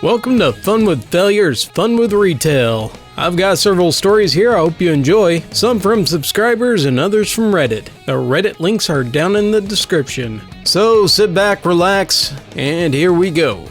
Welcome to Fun with Failure's Fun with Retail. I've got several stories here I hope you enjoy, some from subscribers and others from Reddit. The Reddit links are down in the description. So sit back, relax, and here we go.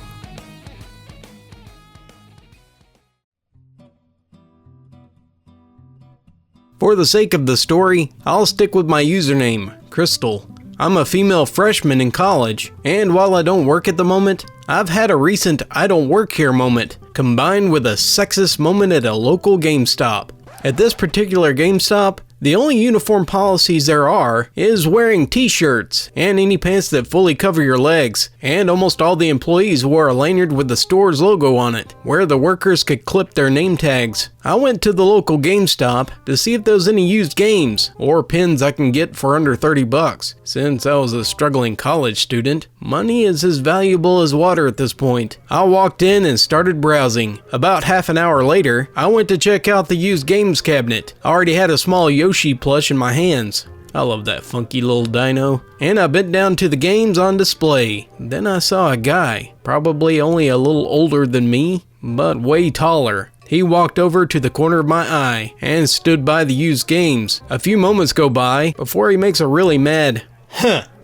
For the sake of the story, I'll stick with my username, Crystal. I'm a female freshman in college, and while I don't work at the moment, I've had a recent I don't work here moment, combined with a sexist moment at a local GameStop. At this particular GameStop, the only uniform policies there are is wearing t-shirts and any pants that fully cover your legs, and almost all the employees wore a lanyard with the store's logo on it, where the workers could clip their name tags. I went to the local GameStop to see if there was any used games or pins I can get for under $30. Since I was a struggling college student, money is as valuable as water at this point. I walked in and started browsing. About half an hour later, I went to check out the used games cabinet. I already had a small Yoshi plush in my hands. I love that funky little dino. And I bent down to the games on display. Then I saw a guy, probably only a little older than me, but way taller. He walked over to the corner of my eye and stood by the used games. A few moments go by before he makes a really mad,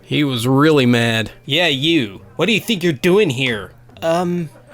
He was really mad. Yeah, you. What do you think you're doing here?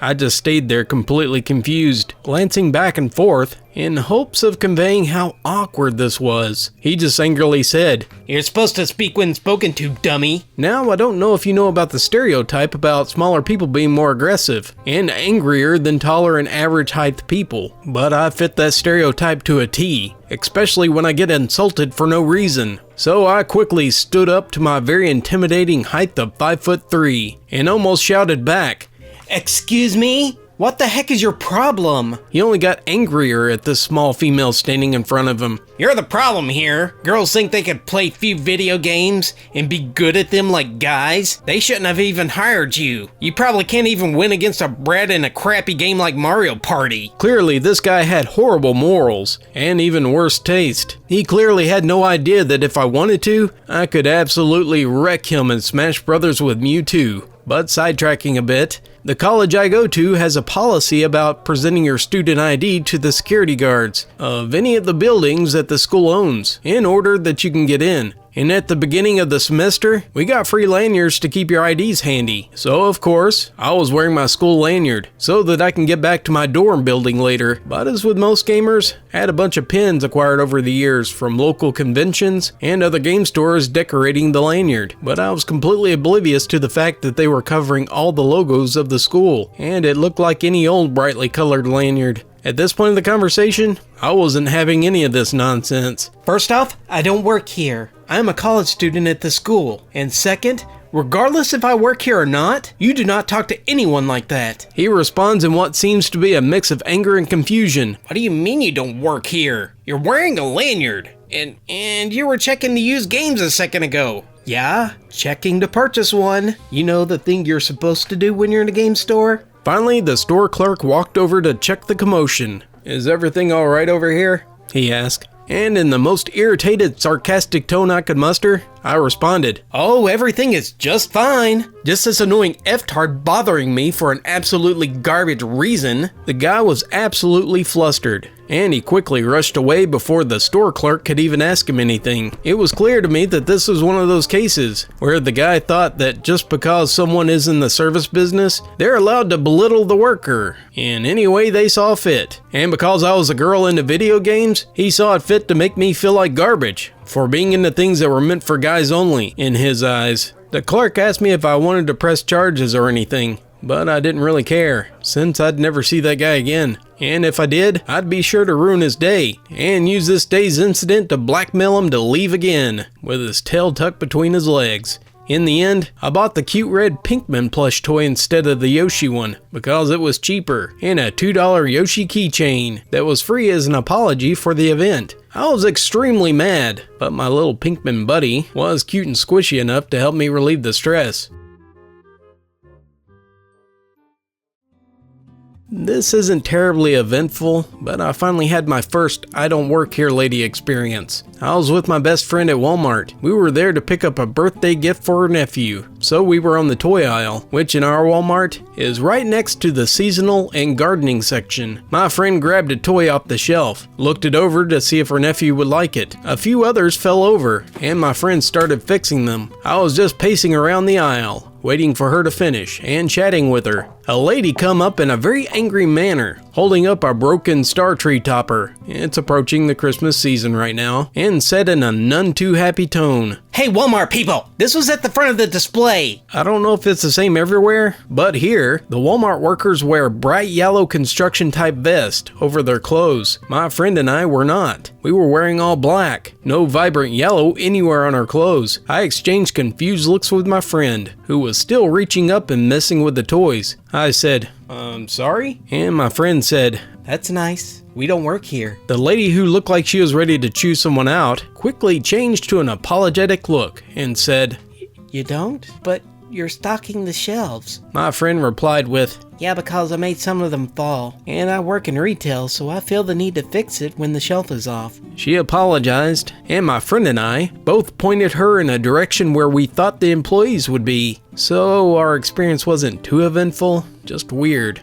I just stayed there completely confused, glancing back and forth in hopes of conveying how awkward this was. He just angrily said, "You're supposed to speak when spoken to, dummy." Now, I don't know if you know about the stereotype about smaller people being more aggressive and angrier than taller and average height people, but I fit that stereotype to a T, especially when I get insulted for no reason. So I quickly stood up to my very intimidating height of 5'3" and almost shouted back, "Excuse me? What the heck is your problem?" He only got angrier at this small female standing in front of him. "You're the problem here. Girls think they could play few video games and be good at them like guys. They shouldn't have even hired you. You probably can't even win against a brat in a crappy game like Mario Party." Clearly, this guy had horrible morals and even worse taste. He clearly had no idea that if I wanted to, I could absolutely wreck him in Smash Brothers with Mewtwo. But sidetracking a bit, the college I go to has a policy about presenting your student ID to the security guards of any of the buildings that the school owns in order that you can get in. And at the beginning of the semester, we got free lanyards to keep your IDs handy. So of course, I was wearing my school lanyard so that I can get back to my dorm building later. But as with most gamers, I had a bunch of pins acquired over the years from local conventions and other game stores decorating the lanyard. But I was completely oblivious to the fact that they were covering all the logos of the school, and it looked like any old brightly colored lanyard. At this point of the conversation, I wasn't having any of this nonsense. "First off, I don't work here. I'm a college student at the school. And second, regardless if I work here or not, you do not talk to anyone like that." He responds in what seems to be a mix of anger and confusion. "What do you mean you don't work here? You're wearing a lanyard. And you were checking the used games a second ago." "Yeah, checking to purchase one. You know the thing you're supposed to do when you're in a game store?" Finally, the store clerk walked over to check the commotion. "Is everything all right over here?" he asked. And in the most irritated, sarcastic tone I could muster, I responded, "Oh, everything is just fine." Just this annoying F-tard bothering me for an absolutely garbage reason. The guy was absolutely flustered, and he quickly rushed away before the store clerk could even ask him anything. It was clear to me that this was one of those cases where the guy thought that just because someone is in the service business, they're allowed to belittle the worker in any way they saw fit. And because I was a girl into video games, he saw it fit to make me feel like garbage for being into things that were meant for guys only, in his eyes. The clerk asked me if I wanted to press charges or anything, but I didn't really care, since I'd never see that guy again. And if I did, I'd be sure to ruin his day, and use this day's incident to blackmail him to leave again, with his tail tucked between his legs. In the end, I bought the cute red Pinkman plush toy instead of the Yoshi one, because it was cheaper, and a $2 Yoshi keychain that was free as an apology for the event. I was extremely mad, but my little Pinkman buddy was cute and squishy enough to help me relieve the stress. This isn't terribly eventful, but I finally had my first I don't work here lady experience. I was with my best friend at Walmart. We were there to pick up a birthday gift for her nephew, so we were on the toy aisle, which in our Walmart is right next to the seasonal and gardening section. My friend grabbed a toy off the shelf, looked it over to see if her nephew would like it. A few others fell over, and my friend started fixing them. I was just pacing around the aisle, waiting for her to finish and chatting with her. A lady come up in a very angry manner, holding up a broken star tree topper. It's approaching the Christmas season right now, and said in a none too happy tone, Hey Walmart people, this was at the front of the display. I don't know if it's the same everywhere, but here, the Walmart workers wear bright yellow construction type vest over their clothes. My friend and I were not. We were wearing all black, no vibrant yellow anywhere on our clothes. I exchanged confused looks with my friend, who was still reaching up and messing with the toys. I said, sorry? And my friend said, That's nice. We don't work here. The lady, who looked like she was ready to chew someone out, quickly changed to an apologetic look and said, You don't? But you're stocking the shelves. My friend replied with, Yeah, because I made some of them fall. And I work in retail, so I feel the need to fix it when the shelf is off. She apologized, and my friend and I both pointed her in a direction where we thought the employees would be. So our experience wasn't too eventful, just weird.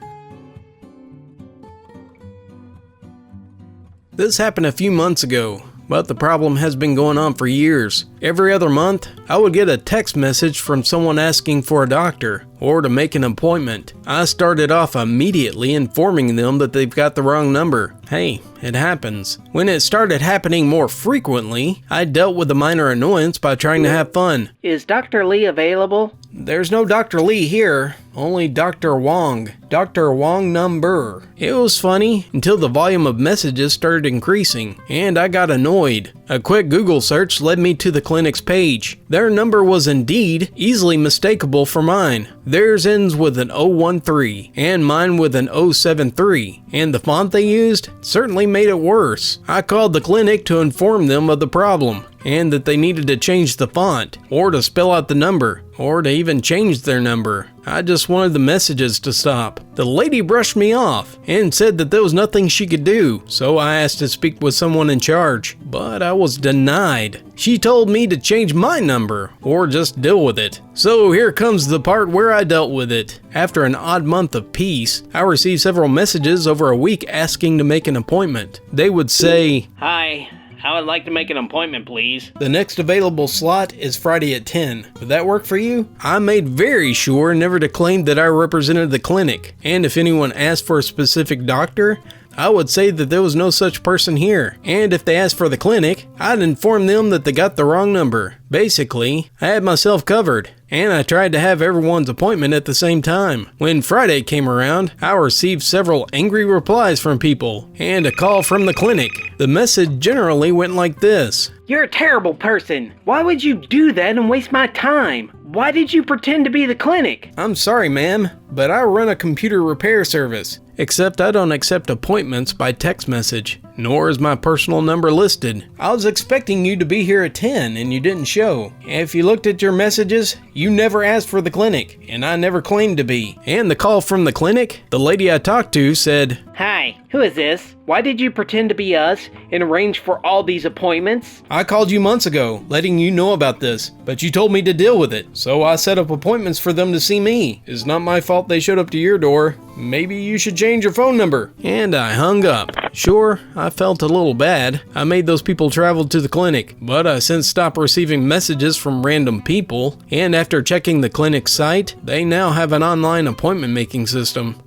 This happened a few months ago, but the problem has been going on for years. Every other month, I would get a text message from someone asking for a doctor or to make an appointment. I started off immediately informing them that they've got the wrong number. Hey, it happens. When it started happening more frequently, I dealt with the minor annoyance by trying to have fun. Is Dr. Lee available? There's no Dr. Lee here, only Dr. Wong. Dr. Wong number. It was funny until the volume of messages started increasing, and I got annoyed. A quick Google search led me to the clinic's page. Their number was indeed easily mistakable for mine. Theirs ends with an 013, and mine with an 073, and the font they used certainly made it worse. I called the clinic to inform them of the problem, and that they needed to change the font, or to spell out the number, or to even change their number. I just wanted the messages to stop. The lady brushed me off and said that there was nothing she could do, so I asked to speak with someone in charge, but I was denied. She told me to change my number, or just deal with it. So here comes the part where I dealt with it. After an odd month of peace, I received several messages over a week asking to make an appointment. They would say, Hi, I would like to make an appointment, please. The next available slot is Friday at 10. Would that work for you? I made very sure never to claim that I represented the clinic, and if anyone asked for a specific doctor, I would say that there was no such person here, and if they asked for the clinic, I'd inform them that they got the wrong number. Basically, I had myself covered, and I tried to have everyone's appointment at the same time. When Friday came around, I received several angry replies from people, and a call from the clinic. The message generally went like this. You're a terrible person. Why would you do that and waste my time? Why did you pretend to be the clinic? I'm sorry, ma'am, but I run a computer repair service. Except I don't accept appointments by text message, nor is my personal number listed. I was expecting you to be here at 10 and you didn't show. If you looked at your messages, you never asked for the clinic, and I never claimed to be. And the call from the clinic, the lady I talked to said, Hi, who is this? Why did you pretend to be us and arrange for all these appointments? I called you months ago, letting you know about this, but you told me to deal with it, so I set up appointments for them to see me. It's not my fault they showed up to your door. Maybe you should change your phone number. And I hung up. Sure, I felt a little bad. I made those people travel to the clinic, but I since stopped receiving messages from random people, and after checking the clinic's site, they now have an online appointment making system.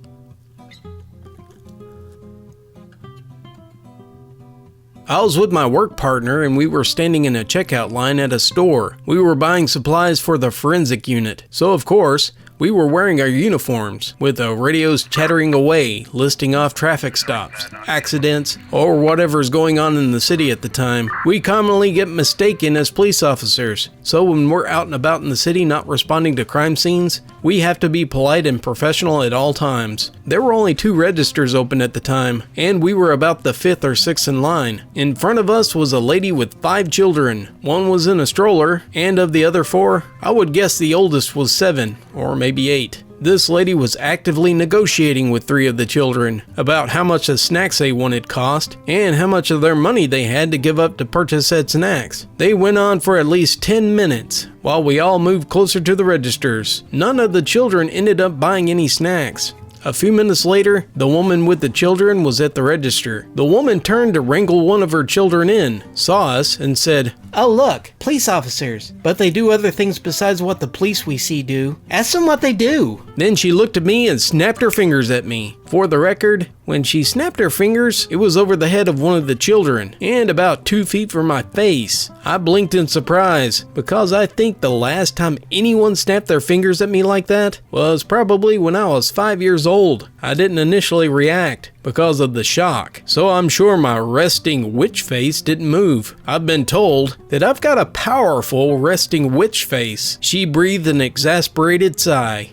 I was with my work partner and we were standing in a checkout line at a store. We were buying supplies for the forensic unit, so of course, we were wearing our uniforms, with the radios chattering away, listing off traffic stops, accidents, or whatever's going on in the city at the time. We commonly get mistaken as police officers, so when we're out and about in the city not responding to crime scenes, we have to be polite and professional at all times. There were only 2 registers open at the time, and we were about the 5th or 6th in line. In front of us was a lady with 5 children. One was in a stroller, and of the other 4, I would guess the oldest was 7, or maybe 8. This lady was actively negotiating with 3 of the children about how much the snacks they wanted cost and how much of their money they had to give up to purchase said snacks. They went on for at least 10 minutes while we all moved closer to the registers. None of the children ended up buying any snacks. A few minutes later, the woman with the children was at the register. The woman turned to wrangle one of her children in, saw us, and said, Oh look, police officers. But they do other things besides what the police we see do. Ask them what they do. Then she looked at me and snapped her fingers at me. For the record, when she snapped her fingers, it was over the head of one of the children and about 2 feet from my face. I blinked in surprise because I think the last time anyone snapped their fingers at me like that was probably when I was 5 years old. I didn't initially react because of the shock, so I'm sure my resting witch face didn't move. I've been told that I've got a powerful resting witch face. She breathed an exasperated sigh,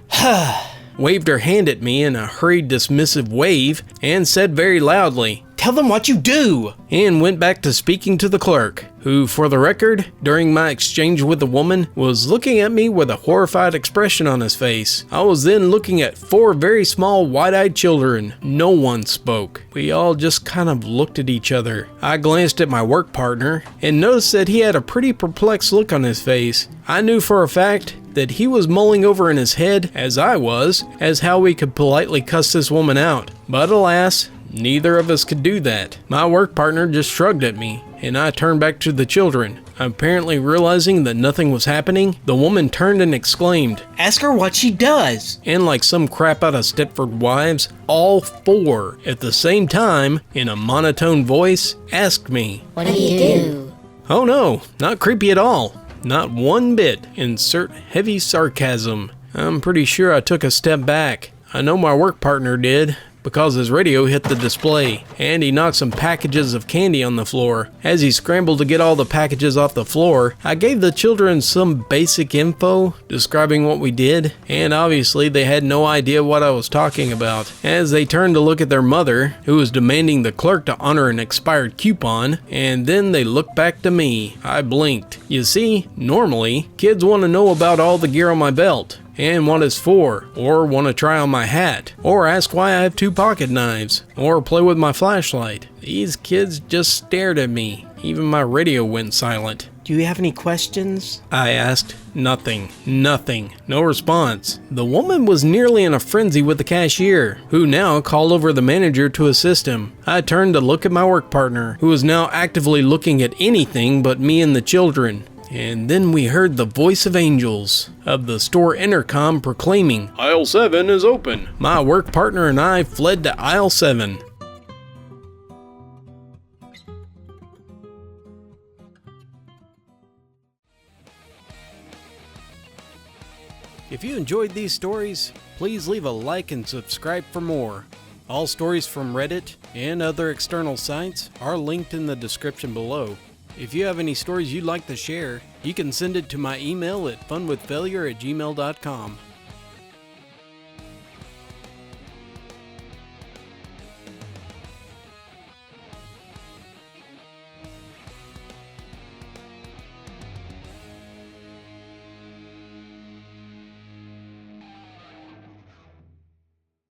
waved her hand at me in a hurried dismissive wave, and said very loudly, Tell them what you do! And went back to speaking to the clerk, who, for the record, during my exchange with the woman, was looking at me with a horrified expression on his face. I was then looking at 4 very small wide-eyed children. No one spoke. We all just kind of looked at each other. I glanced at my work partner and noticed that he had a pretty perplexed look on his face. I knew for a fact that he was mulling over in his head, as I was, as how we could politely cuss this woman out. But alas, neither of us could do that. My work partner just shrugged at me, and I turned back to the children. Apparently realizing that nothing was happening, the woman turned and exclaimed, Ask her what she does! And like some crap out of Stepford Wives, all 4 at the same time, in a monotone voice, asked me, What do you do? Oh no, not creepy at all. Not one bit. Insert heavy sarcasm. I'm pretty sure I took a step back. I know my work partner did, because his radio hit the display, and he knocked some packages of candy on the floor. As he scrambled to get all the packages off the floor, I gave the children some basic info describing what we did, and obviously they had no idea what I was talking about. As they turned to look at their mother, who was demanding the clerk to honor an expired coupon, and then they looked back to me. I blinked. You see, normally, kids want to know about all the gear on my belt, and what it's for, or want to try on my hat, or ask why I have 2 pocket knives, or play with my flashlight. These kids just stared at me. Even my radio went silent. Do you have any questions? I asked. Nothing. No response. The woman was nearly in a frenzy with the cashier, who now called over the manager to assist him. I turned to look at my work partner, who was now actively looking at anything but me and the children. And then we heard the voice of angels of the store intercom proclaiming, Aisle 7 is open. My work partner and I fled to aisle 7. If you enjoyed these stories, please leave a like and subscribe for more. All stories from Reddit and other external sites are linked in the description below. If you have any stories you'd like to share, you can send it to my email at funwithfailure@gmail.com.